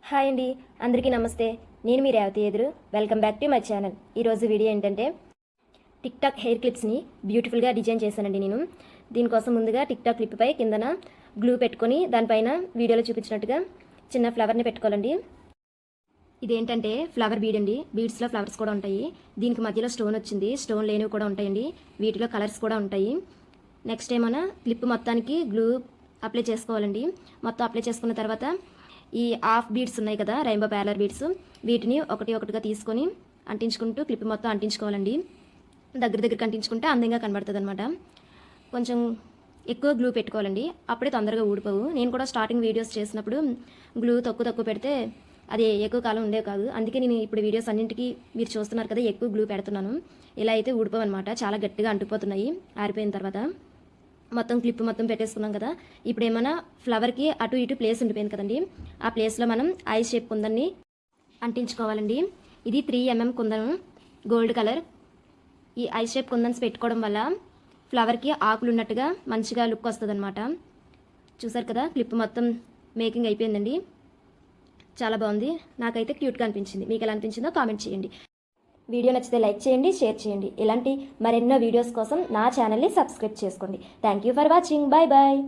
Hi అండి, అందరికీ నమస్తే. నేను మీ రేవతి ఎదురు. Welcome back to my channel. ఈరోజు వీడియో ఏంటంటే టిక్ టాక్ హెయిర్ క్లిప్స్ని బ్యూటిఫుల్గా డిజైన్ చేశానండి నేను. దీనికోసం ముందుగా టిక్ టాక్ క్లిప్పై కిందన గ్లూ పెట్టుకొని దానిపైన వీడియోలో చూపించినట్టుగా చిన్న ఫ్లవర్ని పెట్టుకోవాలండి. ఇదేంటంటే ఫ్లవర్ బీడ్ అండి. బీడ్స్లో ఫ్లవర్స్ కూడా ఉంటాయి. దీనికి మధ్యలో స్టోన్ వచ్చింది, స్టోన్ లేనివి కూడా ఉంటాయండి. వీటిలో కలర్స్ కూడా ఉంటాయి. నెక్స్ట్ ఏమన్నా క్లిప్ మొత్తానికి గ్లూ అప్లై చేసుకోవాలండి. మొత్తం అప్లై చేసుకున్న తర్వాత ఈ హాఫ్ బీడ్స్ ఉన్నాయి కదా, రెయిన్బో ప్యారలర్ బీడ్స్, వీటిని ఒకటి ఒకటిగా తీసుకొని అంటించుకుంటూ క్లిప్ మొత్తం అంటించుకోవాలండి. దగ్గరికి అంటించుకుంటే అందంగా కనబడుతుంది అనమాట. కొంచెం ఎక్కువ గ్లూ పెట్టుకోవాలండి, అప్పుడే తొందరగా ఊడిపోవు. నేను కూడా స్టార్టింగ్ వీడియోస్ చేసినప్పుడు గ్లూ తక్కువ పెడితే అది ఎక్కువ కాలం ఉండేవి కాదు. అందుకే నేను ఇప్పుడు వీడియోస్ అన్నింటికి మీరు చూస్తున్నారు కదా, ఎక్కువ గ్లూ పెడుతున్నాను. ఇలా అయితే ఊడిపోవు అనమాట, చాలా గట్టిగా అంటుకుపోతున్నాయి ఆరిపోయిన తర్వాత. మొత్తం క్లిప్ మొత్తం పెట్టేసుకున్నాం కదా. ఇప్పుడు ఏమైనా ఫ్లవర్కి అటు ఇటు ప్లేస్ ఉండిపోయింది కదండి, ఆ ప్లేస్లో మనం ఐ షేప్ కుందన్ని అంటించుకోవాలండి. ఇది 3mm కుందను, గోల్డ్ కలర్. ఈ ఐ షేప్ కుందన్స్ పెట్టుకోవడం వల్ల ఫ్లవర్కి ఆకులు ఉన్నట్టుగా మంచిగా లుక్ వస్తుంది అనమాట. చూసారు కదా, క్లిప్ మొత్తం మేకింగ్ అయిపోయిందండి. చాలా బాగుంది, నాకైతే క్యూట్గా అనిపించింది. మీకు ఎలా అనిపించిందో కామెంట్ చేయండి. వీడియో నచ్చితే లైక్ చేయండి, షేర్ చేయండి. ఇలాంటి మరెన్నో వీడియోస్ కోసం నా ఛానల్ని సబ్స్క్రైబ్ చేసుకోండి. Thank you for watching. Bye bye.